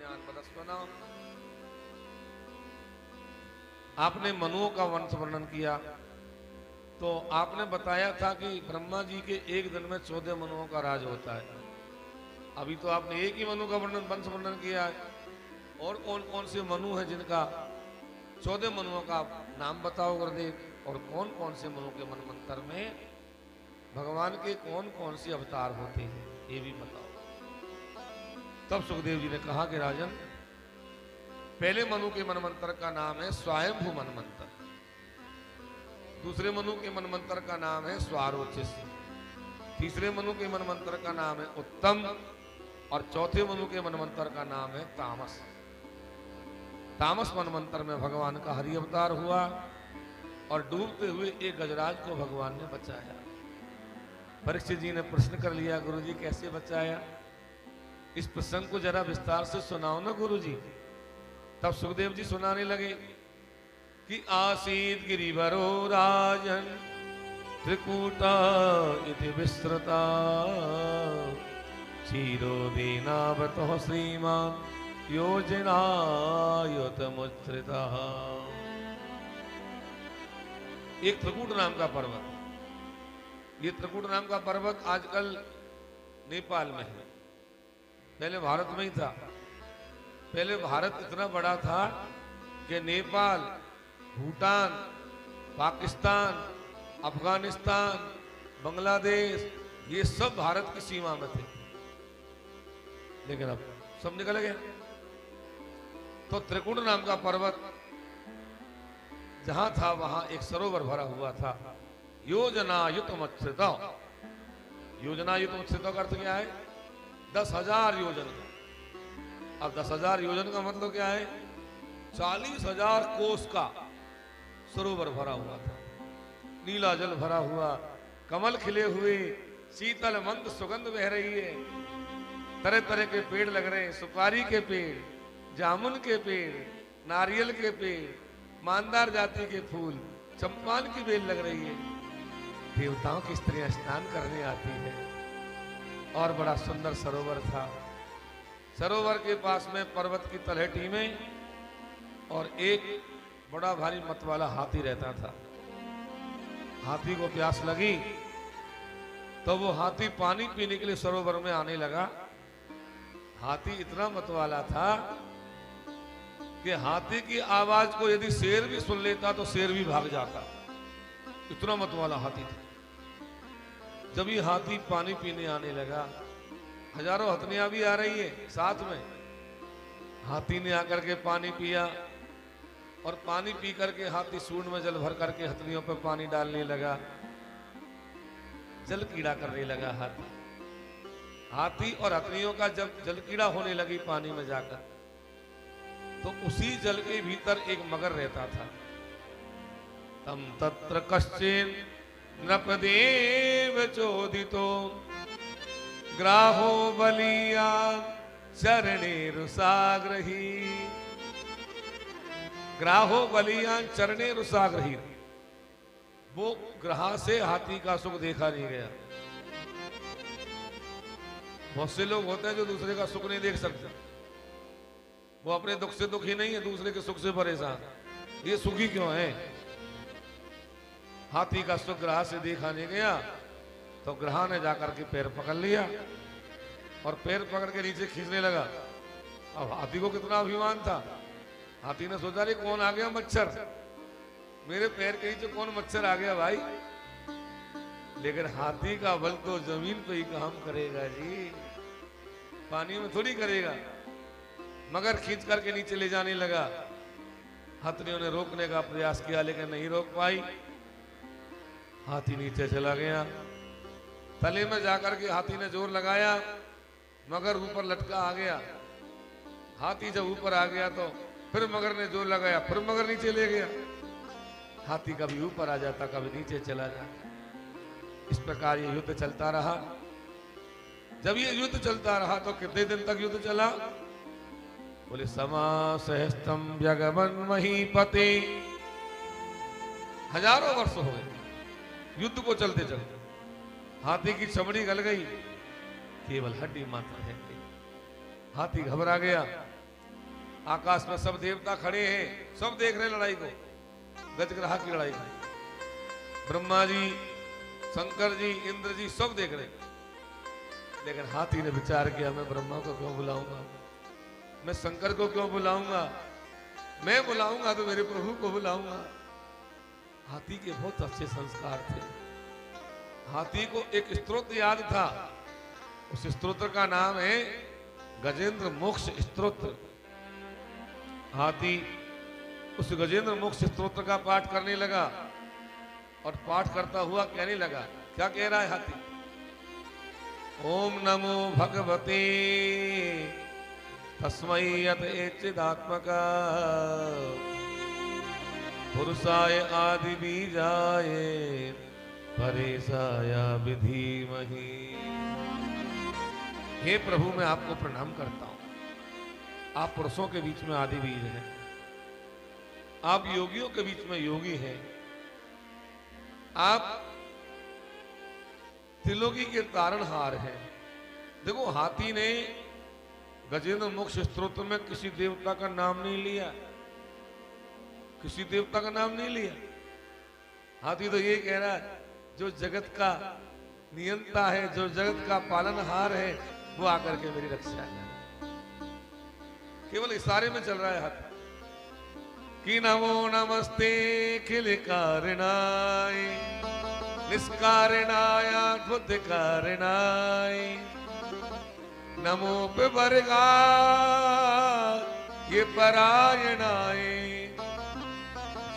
ज्ञानमदस्वना। आपने मनुओं का वंश वर्णन किया, तो आपने बताया था कि ब्रह्मा जी के एक दिन में 14 मनुओं का राज होता है। अभी तो आपने एक ही मनु का वर्णन वंश वर्णन किया है, और कौन कौन से मनु हैं जिनका 14 मनुओं का नाम बताओ गुरुदेव, और कौन कौन से मनु के मनमंत्र में भगवान के कौन कौन से अवतार होते हैं ये भी बताओ। तब सुखदेव जी ने कहा कि राजन, पहले मनु के मनमंत्र का नाम है स्वयंभू मनमंत्र, दूसरे मनु के मनमंत्र का नाम है स्वारोचिस, तीसरे मनु के मनमंत्र का नाम है उत्तम, और चौथे मनु के मनमंत्र का नाम है तामस। तामस मनमंत्र में भगवान का हरि अवतार हुआ और डूबते हुए एक गजराज को भगवान ने बचाया। परीक्षित जी ने प्रश्न कर लिया, गुरु जी कैसे बचाया? इस प्रसंग को जरा विस्तार से सुनाओ ना गुरु जी। तब सुखदेव जी सुनाने लगे कि आसीत गिरिवरो राजन त्रिकूटा इति विस्तृता क्षीरो दीनावतो श्रीमान योजनायुतमुत्थिता। एक त्रिकूट नाम का पर्वत, ये त्रिकूट नाम का पर्वत आजकल नेपाल में है, पहले भारत में ही था। पहले भारत इतना बड़ा था कि नेपाल, भूटान, पाकिस्तान, अफगानिस्तान, बांग्लादेश, ये सब भारत की सीमा में थे, लेकिन अब सब निकल गए। तो त्रिकुट नाम का पर्वत जहां था वहां एक सरोवर भरा हुआ था। योजनायुतमुत्थिता, योजनायुतमुत्थिता का अर्थ क्या है? 10,000 योजन का। अब 10,000 योजन का मतलब क्या है? 40,000 कोस का सरोवर भरा हुआ था, नीला जल भरा हुआ, कमल खिले हुए, शीतल मंद सुगंध बह रही है, तरह तरह के पेड़ लग रहे हैं, सुपारी के पेड़, जामुन के पेड़, नारियल के पेड़, मानदार जाति के फूल, चंपान की बेल लग रही है। देवताओं की स्त्रियां स्नान करने आती है, और बड़ा सुंदर सरोवर था। सरोवर के पास में पर्वत की तलहटी में और एक बड़ा भारी मत वाला हाथी रहता था। हाथी को प्यास लगी तो वो हाथी पानी पीने के लिए सरोवर में आने लगा। हाथी इतना मत वाला था कि हाथी की आवाज को यदि शेर भी सुन लेता तो शेर भी भाग जाता, इतना मत वाला हाथी था। जब ये हाथी पानी पीने आने लगा, हजारों हथनियां भी आ रही है साथ में। हाथी ने आकर के पानी पिया, और पानी पी करके हाथी सूंड में जल भर करके हथनियों पर पानी डालने लगा, जल कीड़ा करने लगा हाथी। हाथी और हथनियों का जब जल कीड़ा होने लगी पानी में जाकर, तो उसी जल के भीतर एक मगर रहता था। तम तत्र कश्चिन नृपदेव चोदितो ग्राहो बलिया चरणे रुसाग्रही। ग्राहो बलिया चरणे रुसाग्रही, वो ग्रह से हाथी का सुख देखा नहीं गया। बहुत से लोग होते हैं जो दूसरे का सुख नहीं देख सकते, वो अपने दुख से दुखी नहीं है, दूसरे के सुख से परेशान। ये सुखी क्यों है? हाथी का सुख ग्रह से देखा नहीं गया, तो ग्रह ने जाकर के पैर पकड़ लिया और पैर पकड़ के नीचे खींचने लगा। अब हाथी को कितना अभिमान था, हाथी ने सोचा रे कौन आ गया मच्छर, मेरे पैर के नीचे कौन मच्छर आ गया भाई। लेकिन हाथी का बल तो जमीन पे ही काम करेगा जी, पानी में थोड़ी करेगा। मगर खींच करके नीचे ले जाने लगा। हथनियों ने रोकने का प्रयास किया लेकिन नहीं रोक पाई। हाथी नीचे चला गया, तले में जाकर के हाथी ने जोर लगाया, मगर ऊपर लटका आ गया। हाथी जब ऊपर आ गया तो फिर मगर ने जोर लगाया, फिर मगर नीचे ले गया। हाथी कभी ऊपर आ जाता, कभी नीचे चला जाता। इस प्रकार ये युद्ध चलता रहा। जब ये युद्ध चलता रहा तो कितने दिन तक युद्ध चला? बोले समासहस्त्रम जगमन महीपते, हजारों वर्ष हो गए युद्ध को चलते चलते। हाथी की चमड़ी गल गई, केवल हड्डी मात्र है। हाथी घबरा गया, आकाश में सब देवता खड़े हैं, सब देख रहे हैं लड़ाई को, गजग्रह की लड़ाई को। ब्रह्मा जी, शंकर जी, इंद्र जी सब देख रहे हैं। लेकिन हाथी ने विचार किया, मैं ब्रह्मा को क्यों बुलाऊंगा, मैं शंकर को क्यों बुलाऊंगा, मैं बुलाऊंगा तो मेरे प्रभु को बुलाऊंगा। हाथी के बहुत अच्छे संस्कार थे। हाथी को एक स्तोत्र याद था, उस स्तोत्र का नाम है गजेंद्र मोक्ष स्तोत्र। हाथी उस गजेंद्र मोक्ष स्तोत्र का पाठ करने लगा और पाठ करता हुआ कहने लगा, क्या कह रहा है हाथी? ओम नमो भगवते तस्मै यत एचिदात्मका पुरुषाय आदि बीजाय परेशाय विधीमहि। हे प्रभु, मैं आपको प्रणाम करता हूं। आप पुरुषों के बीच में आदि बीज हैं, आप योगियों के बीच में योगी हैं, आप त्रिलोकी के तारणहार हैं। देखो, हाथी ने गजेंद्र मोक्ष स्तोत्र में किसी देवता का नाम नहीं लिया, किसी देवता का नाम नहीं लिया। हाथी तो ये कह रहा है, जो जगत का नियंता है, जो जगत का पालनहार है, वो आकर के मेरी रक्षा करे। केवल इशारे में चल रहा है हाथी कि नमो नमस्ते खिल कारणाय निष्कारणाय अद्भुत कारणाय नमो पिबर्गा ये परायणाय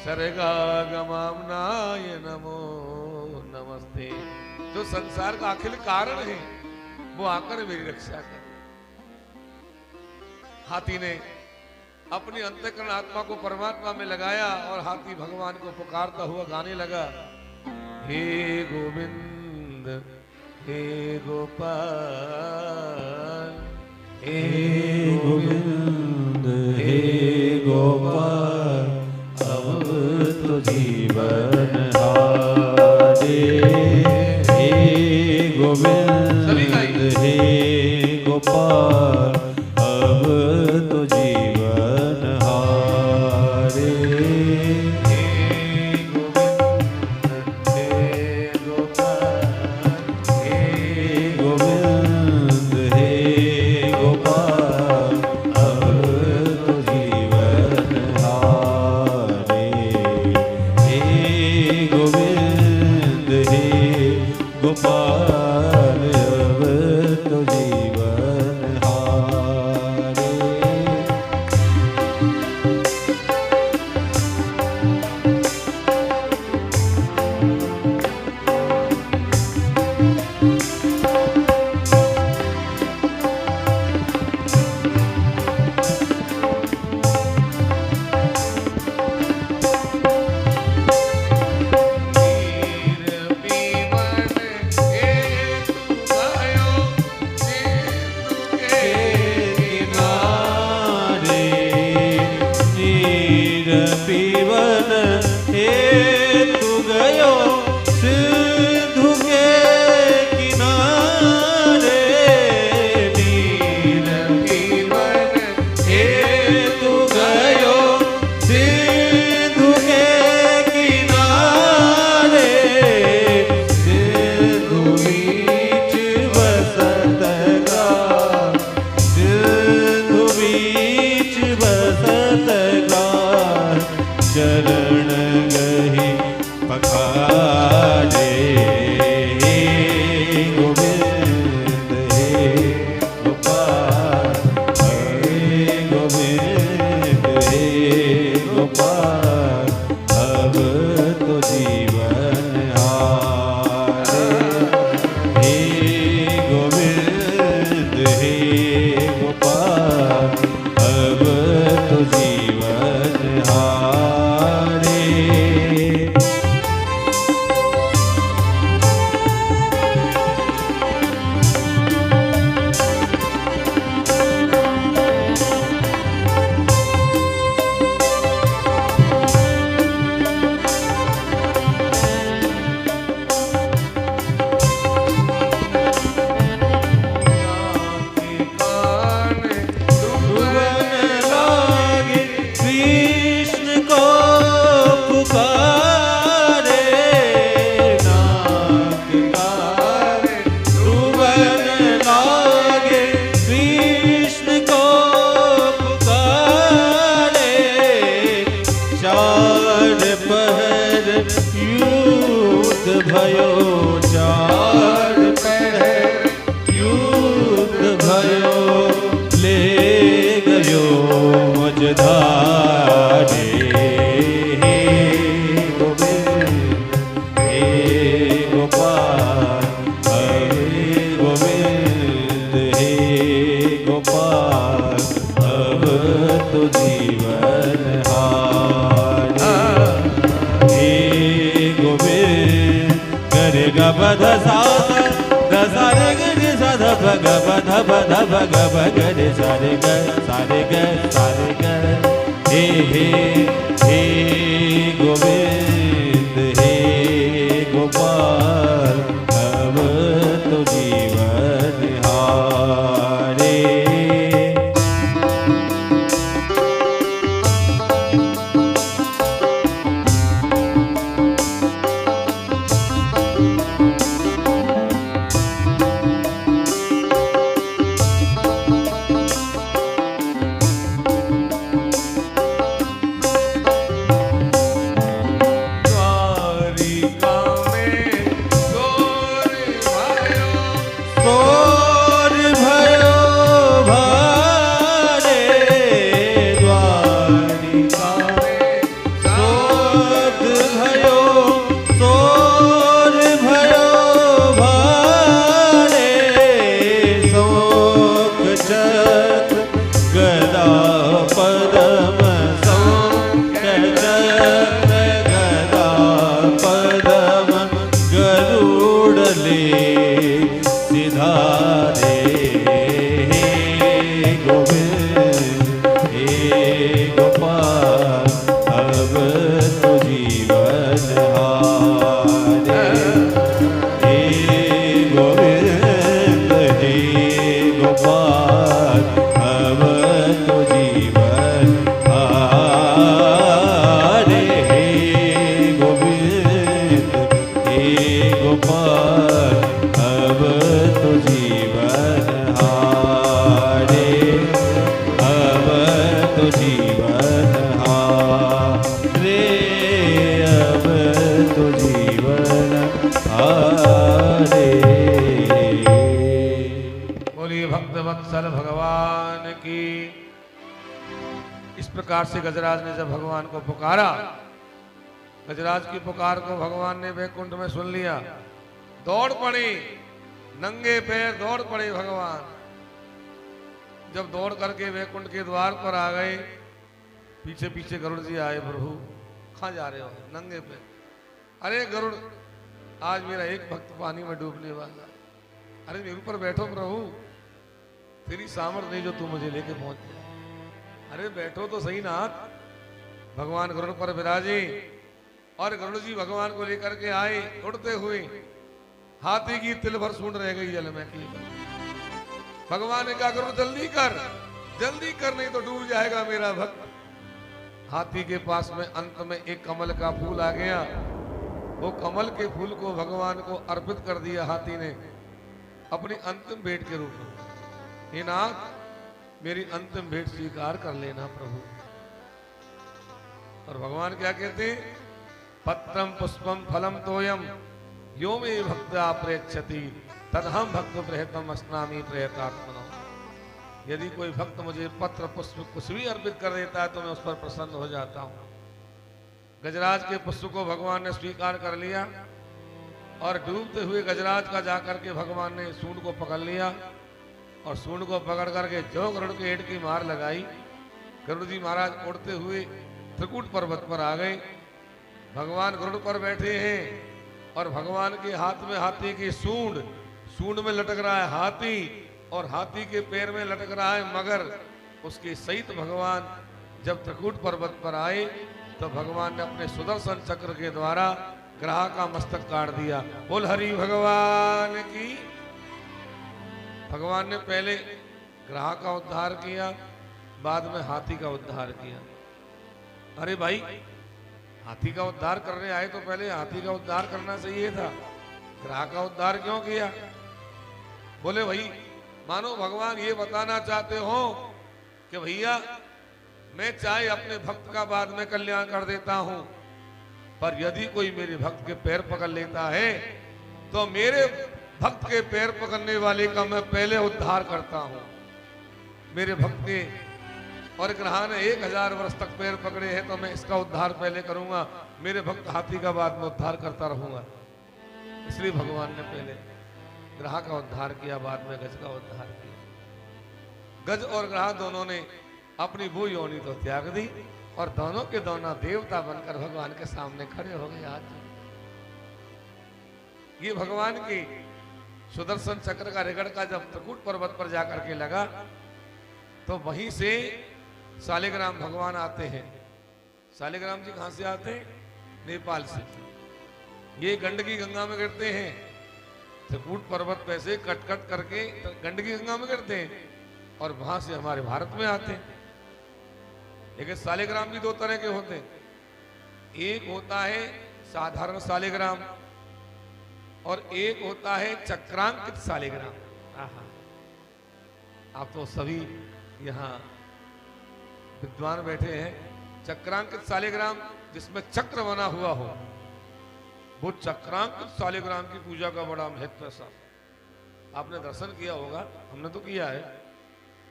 सर्गागमाम्नाय नमो नमस्ते। जो संसार का अखिल कारण है, वो आकर मेरी रक्षा करे। हाथी ने अपनी अंतःकरण आत्मा को परमात्मा में लगाया और हाथी भगवान को पुकारता हुआ गाने लगा, हे गोविंद हे गोपाल, हे गोविंद हे गोपाल, अब तो जीवन हारे। हे गोविंद हे गोपाल, अब तो जीवन हारे। हे गोविंद हे गोपाल, हे गोविंद हे गोपाल, अब भयो मुझ धारे हे गोविंद हे गोपाल हरे गोविंद हे गोपाल अब तो जीवन हारे हे गोविंद करे गब धसा रे ग सा ध भ ग ब ध ब ध ब ग ब ग रे सा रे ग हे हे गोविंद हे गोपाल अब तो जीवन हारे से गजराज ने जब भगवान को पुकारा, गजराज की पुकार को भगवान ने वैकुंठ में सुन लिया, दौड़ पड़ी, नंगे पैर दौड़ पड़े भगवान। जब दौड़ करके वैकुंठ के द्वार पर आ गए, पीछे पीछे गरुड़ जी आए, प्रभु कहाँ जा रहे हो? नंगे पैर। अरे गरुड़, आज मेरा एक भक्त पानी में डूबने वाला, अरे मेरे ऊपर बैठो प्रभु, तेरी सामर्थ्य नहीं जो तू मुझे लेके पहुंच। अरे बैठो तो सही नाथ। भगवान गरुड़ पर विराजे और गरुड़ जी भगवान को लेकर के आए उड़ते हुए। हाथी की तिल भर सूंड रह गई जल में की। भगवान ने कहा गरुड़ जल्दी कर नहीं तो डूब जाएगा मेरा भक्त। हाथी के पास में अंत में एक कमल का फूल आ गया। वो कमल के फूल को भगवान को अर्पित कर दिया हाथी ने अपनी अंतिम भेंट के रूप में। हे नाथ, मेरी अंतिम भेंट स्वीकार कर लेना प्रभु। और भगवान क्या कहते? पत्रम पुष्पम फलम तोयम यो मे भक्त्या प्रेक्षति तदहम भक्त प्रेतम अस्नामी प्रेतात्मनो। यदि कोई भक्त मुझे पत्र पुष्प कुछ भी अर्पित कर देता है तो मैं उस पर प्रसन्न हो जाता हूँ। गजराज के पुष्प को भगवान ने स्वीकार कर लिया और डूबते हुए गजराज का जाकर के भगवान ने सूंड को पकड़ लिया और सूंड को पकड़ करके जो गरुड़ के हेड की मार लगाई। गरुड़ जी महाराज उड़ते हुए त्रिकूट पर्वत पर आ गए। भगवान गरुड़ पर बैठे हैं और भगवान के हाथ में हाथी की सूंड में लटक रहा है हाथी और हाथी के पैर में लटक रहा है मगर। उसके सहित भगवान जब त्रिकूट पर्वत पर आए तो भगवान ने अपने सुदर्शन चक्र के द्वारा ग्राह का मस्तक काट दिया। बोल हरि भगवान की। भगवान ने पहले ग्राह का उद्धार किया, बाद में हाथी का उद्धार किया। अरे भाई, हाथी का उद्धार करने आए तो पहले हाथी का उद्धार करना चाहिए था, ग्राह का उद्धार क्यों किया? बोले भाई, मानो भगवान ये बताना चाहते हो कि भैया मैं चाहे अपने भक्त का बाद में कल्याण कर देता हूं, पर यदि कोई मेरे भक्त के पैर पकड़ लेता है तो मेरे भक्त के पैर पकड़ने वाले का मैं पहले उद्धार करता हूं। मेरे भक्त के और ग्रहा ने 1000 वर्ष तक पैर पकड़े हैं तो मैं इसका उद्धार पहले करूंगा, मेरे भक्त हाथी का बाद में उद्धार करता रहूंगा। इसलिए भगवान ने पहले ग्रहा का उद्धार किया, बाद में गज का उद्धार किया। गज और ग्रहा दोनों ने अपनी वो योनि तो त्याग दी और दोनों के दोनों देवता बनकर भगवान के सामने खड़े हो गए हाथ जोड़। ये भगवान की सुदर्शन चक्र का रिगड़ का जब त्रिकूट पर्वत पर जाकर के लगा तो वहीं से शालिग्राम भगवान आते हैं। शालिग्राम जी कहां से आते हैं? नेपाल से। ये गंडकी गंगा में गिरते हैं, त्रिकूट पर्वत पे से कट कट करके गंडकी गंगा में गिरते हैं और वहां से हमारे भारत में आते हैं। लेकिन शालिग्राम भी दो तरह के होते हैं, एक होता है साधारण शालिग्राम और एक होता है चक्रांकित शालिग्राम। आप तो सभी यहाँ विद्वान बैठे हैं। चक्रांकित शालिग्राम जिसमें चक्र बना हुआ हो, वो चक्रांकित शालिग्राम की पूजा का बड़ा महत्व है साहब। आपने दर्शन किया होगा, हमने तो किया है।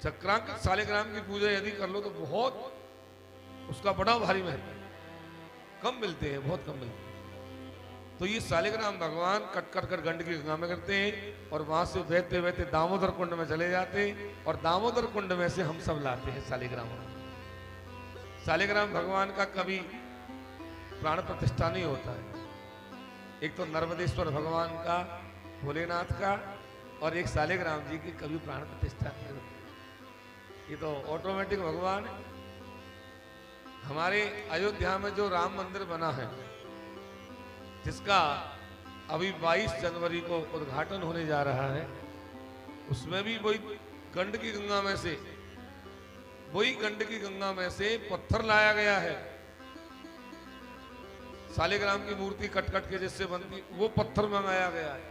चक्रांकित शालिग्राम की पूजा यदि कर लो तो बहुत उसका बड़ा भारी महत्व है। कम मिलते हैं, बहुत कम मिलते हैं। तो ये शालिग्राम भगवान कट कर कर गंडकी गंगा में करते हैं और वहां से बहते बहते दामोदर कुंड में चले जाते हैं और दामोदर कुंड में से हम सब लाते हैं शालिग्राम। शालिग्राम भगवान का कभी प्राण प्रतिष्ठा नहीं होता है। एक तो नर्मदेश्वर भगवान का, भोलेनाथ का, और एक शालिग्राम जी की कभी प्राण प्रतिष्ठा नहीं होती। ये तो ऑटोमेटिक भगवान है। हमारे अयोध्या में जो राम मंदिर बना है, जिसका अभी 22 जनवरी को उद्घाटन होने जा रहा है, उसमें भी वही गंडकी गंगा में से पत्थर लाया गया है। शालिग्राम की मूर्ति कट कट के जिससे बनती, वो पत्थर मंगाया गया है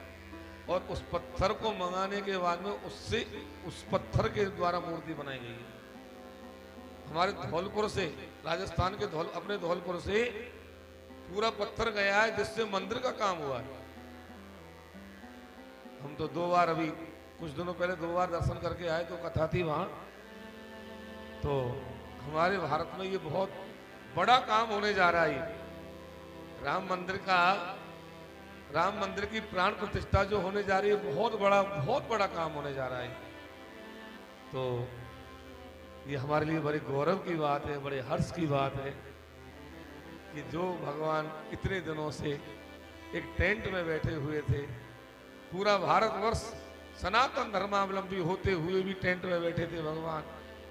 और उस पत्थर को मंगाने के बाद में उससे उस पत्थर के द्वारा मूर्ति बनाई गई है। हमारे धौलपुर से, राजस्थान के अपने धौलपुर से पूरा पत्थर गया है जिससे मंदिर का काम हुआ है। हम तो 2 बार, अभी कुछ दिनों पहले 2 बार दर्शन करके आए तो कथा थी वहां। तो हमारे भारत में ये बहुत बड़ा काम होने जा रहा है। राम मंदिर की प्राण प्रतिष्ठा जो होने जा रही है, बहुत बड़ा काम होने जा रहा है। तो ये हमारे लिए बड़े गौरव की बात है, बड़े हर्ष की बात है कि जो भगवान इतने दिनों से एक टेंट में बैठे हुए थे, पूरा भारतवर्ष सनातन धर्मावलंबी होते हुए भी टेंट में बैठे थे भगवान,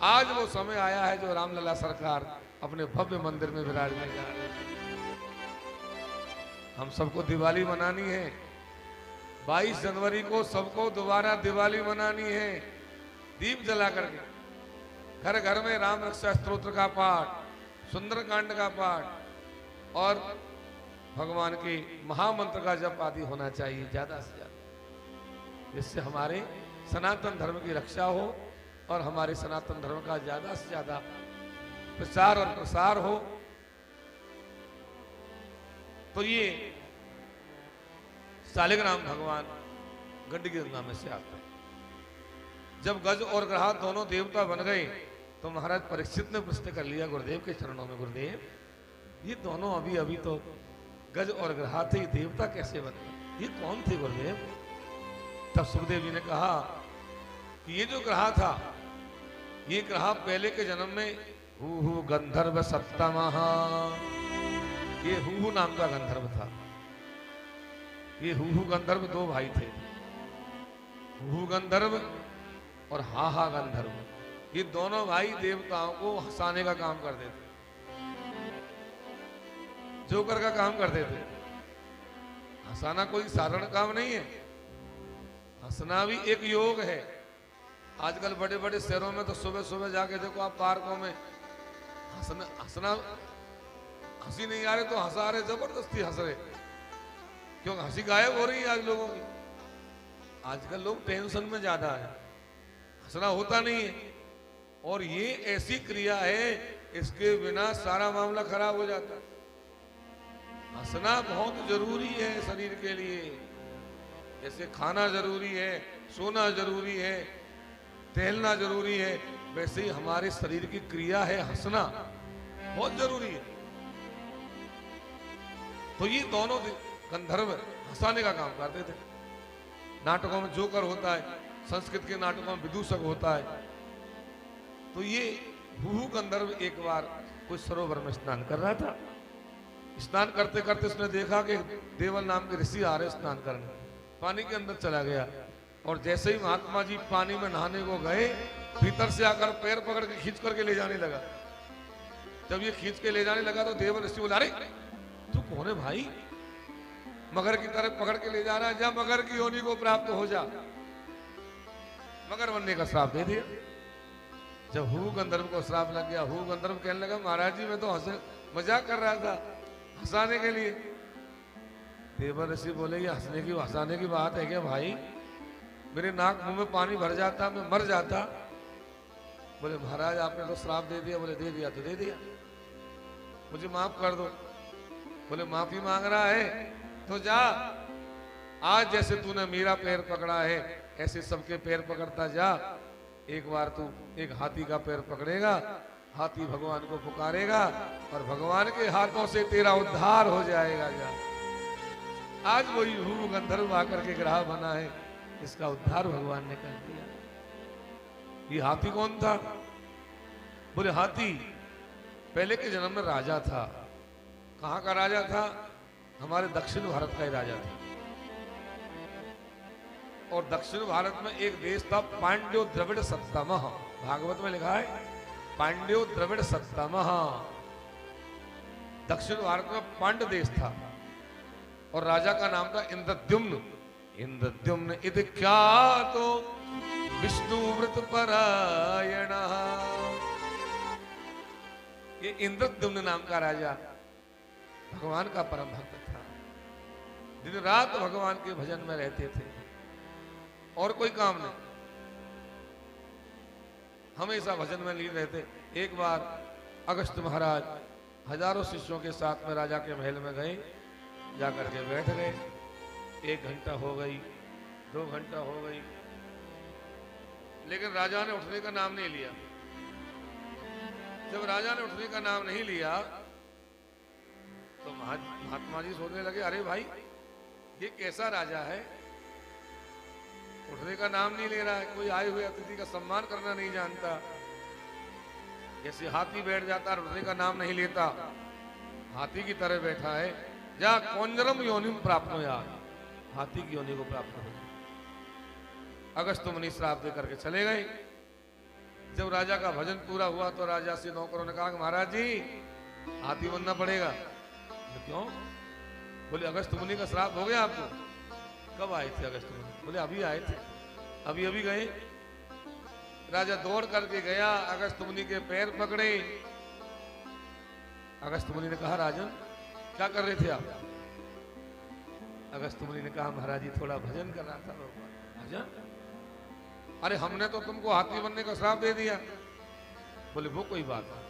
आज वो समय आया है जो रामलला सरकार अपने भव्य मंदिर में विराजने जा रहे हैं। हम सबको दिवाली मनानी है। 22 जनवरी को सबको दोबारा दिवाली मनानी है, दीप जला करके। घर घर में राम रक्षा स्तोत्र का पाठ, सुंदरकांड का पाठ और भगवान के महामंत्र का जप आदि होना चाहिए ज्यादा से ज्यादा, जिससे हमारे सनातन धर्म की रक्षा हो और हमारे सनातन धर्म का ज्यादा से ज्यादा प्रचार और प्रसार हो। तो ये शालिग्राम भगवान गंडकी गंगा में से आते हैं। जब गज और ग्रहा दोनों देवता बन गए तो महाराज परीक्षित ने प्रश्न कर लिया गुरुदेव के चरणों में, गुरुदेव ये दोनों अभी तो गज और ग्रहा थे, ये देवता कैसे बने? ये कौन थे गुरुदेव? तब सुखदेव जी ने कहा कि ये जो ग्रहा था, ये ग्रहा पहले के जन्म में हु गंधर्व सप्तमहा, ये हु नाम का गंधर्व था। ये हु गंधर्व 2 भाई थे, हु गंधर्व और हा गंधर्व। ये दोनों भाई देवताओं को हंसाने का काम करते थे, जोकर का काम करते थे। हंसाना कोई साधारण काम नहीं है, हंसना भी एक योग है। आजकल बड़े बड़े शहरों में तो सुबह सुबह जाके देखो आप, पार्कों में हंसना हंसी नहीं आ रहे तो हंसा रहे, जबरदस्ती हंस रहे। क्यों? हंसी गायब हो रही है आज लोगों की। आजकल लोग टेंशन में ज्यादा है, हंसना होता नहीं है। और ये ऐसी क्रिया है, इसके बिना सारा मामला खराब हो जाता है। हंसना बहुत जरूरी है शरीर के लिए, जैसे खाना जरूरी है, सोना जरूरी है, टहलना जरूरी है, वैसे ही हमारे शरीर की क्रिया है हंसना, बहुत जरूरी है। तो ये दोनों गंधर्व हंसाने का काम करते थे। नाटकों में जोकर होता है, संस्कृत के नाटकों में विदूषक होता है। तो ये हुहू गंधर्व एक बार कोई सरोवर में स्नान कर रहा था। स्नान करते करते उसने देखा कि देवल नाम के ऋषि आ रहे स्नान करने, पानी के अंदर चला गया। और जैसे ही महात्मा जी पानी में नहाने को गए, भीतर से आकर पैर पकड़ के खींच करके ले जाने लगा। जब ये खींच के ले जाने लगा तो देवल ऋषि बोला, अरे तू कौन है भाई? मगर की तरफ पकड़ के ले जा रहा है, जा मगर की योनि को प्राप्त हो जा। मगर बनने का श्राप दे दिया। जब हु गंधर्व को श्राप लग गया, हु गंधर्व कहने लगा, महाराज जी मैं तो हंसे मजाक कर रहा था, हंसाने के लिए। देवर ऋषि बोले, ये हंसने की हंसाने की बात है क्या भाई? मेरे नाक मुंह में पानी भर जाता, मैं मर जाता। बोले महाराज आपने तो श्राप दे दिया। बोले दे दिया तो दे दिया, मुझे माफ कर दो। बोले माफी मांग रहा है तो जा, आज जैसे तूने मेरा पैर पकड़ा है ऐसे सबके पैर पकड़ता जा। एक बार तू एक हाथी का पैर पकड़ेगा, हाथी भगवान को पुकारेगा और भगवान के हाथों से तेरा उद्धार हो जाएगा। जा, आज वही हु गंधर्व आकर के ग्राह बना है, इसका उद्धार भगवान ने कर दिया। ये हाथी कौन था? बोले हाथी पहले के जन्म में राजा था। कहां का राजा था? हमारे दक्षिण भारत का ही राजा था। और दक्षिण भारत में एक देश था पांड्यो द्रविड़ सत्तामह, भागवत में लिखा है पांड्यो द्रविड़ सत्तामह। दक्षिण भारत में पांड्य देश था और राजा का नाम था इंद्रद्युम्न। इंद्रद्युम्न इति ख्यातो विष्णु व्रत परायण। ये इंद्रद्युम्न नाम का राजा भगवान का परम भक्त था। दिन रात भगवान के भजन में रहते थे और कोई काम नहीं, हमेशा भजन में लीन रहते। एक बार अगस्त महाराज हजारों शिष्यों के साथ में राजा के महल में गए, जाकर के बैठ गए। 1 घंटा हो गई, 2 घंटा हो गई, लेकिन राजा ने उठने का नाम नहीं लिया। जब राजा ने उठने का नाम नहीं लिया तो महात्मा जी सोचने लगे, अरे भाई ये कैसा राजा है, उठने का नाम नहीं ले रहा है, कोई आए हुए अतिथि का सम्मान करना नहीं जानता। जैसे हाथी बैठ जाता है उठने का नाम नहीं लेता, हाथी की तरह बैठा है। जा कौंजरम योनिम प्राप्त हो, यार हाथी की योनि को प्राप्त हो। अगस्त मुनि श्राप दे करके चले गए। जब राजा का भजन पूरा हुआ तो राजा से नौकरों ने कहा कि महाराज जी हाथी बनना पड़ेगा। तो क्यों? बोले अगस्त मुनि का श्राप हो गया आपको। कब आए थे अगस्त मुनि? बोले अभी आए थे, अभी अभी गए। राजा दौड़ करके गया, अगस्त मुनि के पैर पकड़े। अगस्त मुनि ने कहा राजन क्या कर रहे थे आप? अगस्त मुनि ने कहा महाराज जी थोड़ा भजन कर रहा था। भजन? अरे हमने तो तुमको हाथी बनने का श्राप दे दिया। बोले वो कोई बात नहीं,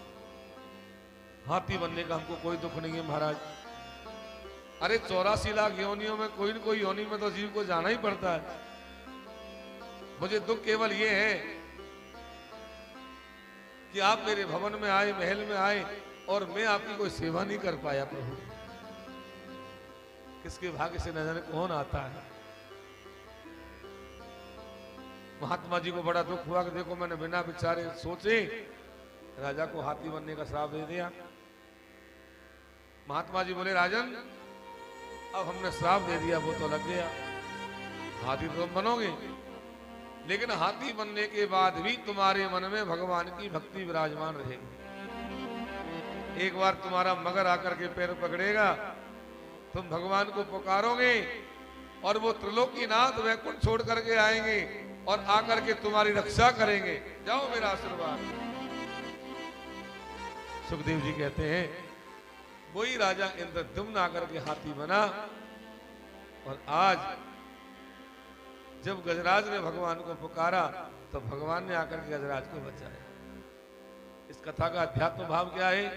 हाथी बनने का हमको कोई दुख नहीं है महाराज। अरे 84 लाख योनियों में कोई न कोई योनि में तो जीव को जाना ही पड़ता है। मुझे दुख केवल ये है कि आप मेरे भवन में आए, महल में आए और मैं आपकी कोई सेवा नहीं कर पाया। प्रभु किसके भाग्य से न जाने कौन आता है। महात्मा जी को बड़ा दुख हुआ कि देखो मैंने बिना विचारे सोचे राजा को हाथी बनने का श्राप दे दिया। महात्मा जी बोले राजन अब हमने श्राप दे दिया, वो तो लग गया, हाथी तो तुम बनोगे, लेकिन हाथी बनने के बाद भी तुम्हारे मन में भगवान की भक्ति विराजमान रहेगी। एक बार तुम्हारा मगर आकर के पैर पकड़ेगा, तुम भगवान को पुकारोगे और वो त्रिलोकीनाथ वैकुंठ छोड़ करके आएंगे और आकर के तुम्हारी रक्षा करेंगे। जाओ मेरा आशीर्वाद। सुखदेव जी कहते हैं वही राजा इंद्रद्युम्न आकर के हाथी बना और आज जब गजराज ने भगवान को पुकारा तो भगवान ने आकर के गजराज को बचाया। इस कथा का अध्यात्म भाव क्या है?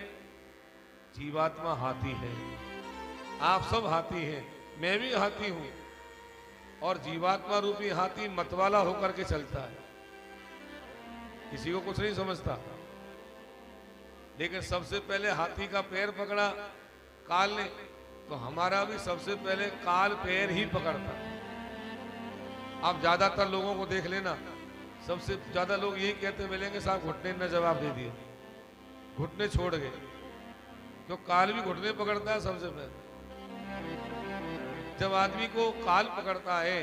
जीवात्मा हाथी है, आप सब हाथी हैं, मैं भी हाथी हूं और जीवात्मा रूपी हाथी मतवाला होकर के चलता है। किसी को कुछ नहीं समझता। लेकिन सबसे पहले हाथी का पैर पकड़ा काल ने, तो हमारा भी सबसे पहले काल पैर ही पकड़ता। आप ज्यादातर लोगों को देख लेना, सबसे ज्यादा लोग यही कहते मिलेंगे साहब घुटने ने जवाब दे दिए, घुटने छोड़ गए। तो काल भी घुटने पकड़ता है सबसे पहले। जब आदमी को काल पकड़ता है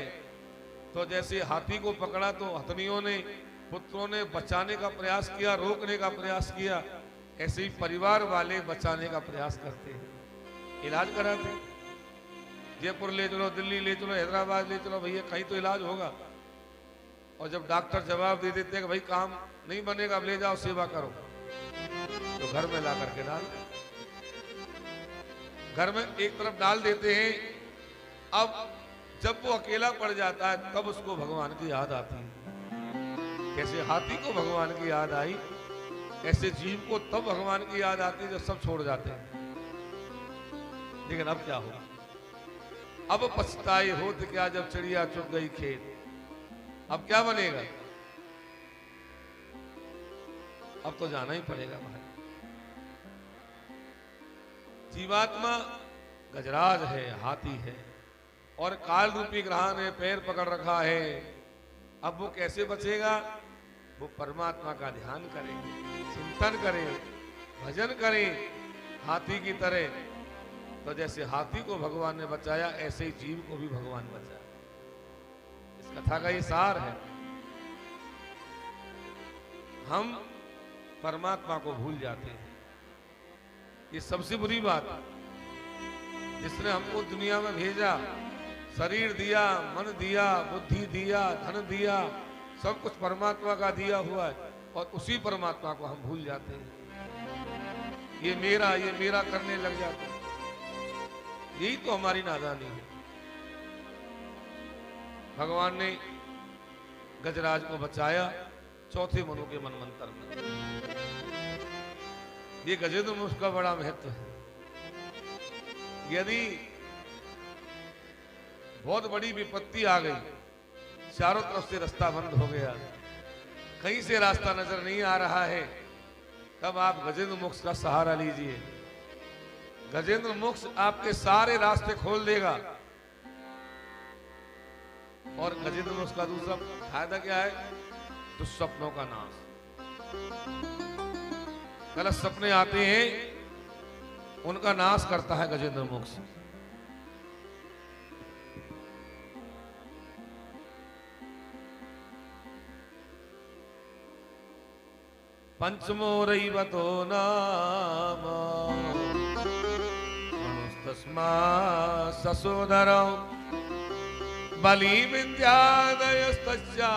तो जैसे हाथी को पकड़ा तो हथनियों ने, पुत्रों ने बचाने का प्रयास किया, रोकने का प्रयास किया, ऐसे ही परिवार वाले बचाने का प्रयास करते हैं, इलाज कराते हैं। जयपुर ले चलो, दिल्ली ले चलो, हैदराबाद ले चलो, भैया कहीं तो इलाज होगा। और जब डॉक्टर जवाब दे देते हैं कि भाई काम नहीं बनेगा, अब ले जाओ सेवा करो, तो घर में ला करके डाल, घर में एक तरफ डाल देते हैं। अब जब वो अकेला पड़ जाता है तब उसको भगवान की याद आती है। कैसे हाथी को भगवान की याद आई, ऐसे जीव को तब भगवान की याद आती है जब सब छोड़ जाते हैं। लेकिन अब क्या होगा? अब पछताए होत क्या जब चिड़िया चुग गई खेत। अब क्या बनेगा? अब तो जाना ही पड़ेगा भाई। जीवात्मा गजराज है, हाथी है, और काल रूपी ग्रह ने पैर पकड़ रखा है। अब वो कैसे बचेगा? वो परमात्मा का ध्यान करे, चिंतन करे, भजन करे हाथी की तरह। तो जैसे हाथी को भगवान ने बचाया, ऐसे ही जीव को भी भगवान बचाया। इस कथा का ये सार है। हम परमात्मा को भूल जाते हैं, ये सबसे बुरी बात है। जिसने हमको दुनिया में भेजा, शरीर दिया, मन दिया, बुद्धि दिया, धन दिया, सब कुछ परमात्मा का दिया हुआ है, और उसी परमात्मा को हम भूल जाते हैं। ये मेरा करने लग जाते हैं। यही तो हमारी नादानी है। भगवान ने गजराज को बचाया चौथे मनु के मनवंतर में। ये गजेंद्र मोक्ष का बड़ा महत्व है। यदि बहुत बड़ी विपत्ति आ गई, चारों तरफ से रास्ता बंद हो गया, कहीं से रास्ता नजर नहीं आ रहा है, तब आप गजेंद्र मोक्ष का सहारा लीजिए। गजेंद्र मोक्ष आपके सारे रास्ते खोल देगा। और गजेंद्र मोक्ष का दूसरा फायदा क्या है? दुस्सपनों का नाश। गलत सपने आते हैं, उनका नाश करता है गजेंद्र मोक्ष। पंचमो रैवतो नाम तस्मा ससोदरौ बलि विद्यादयस्तस्या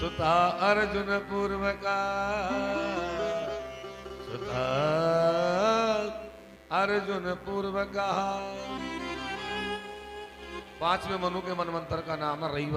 सुता अर्जुन पूर्वका सुता अर्जुन पूर्वका। पांचवें मनु के मनवंतर का नाम है रैवत।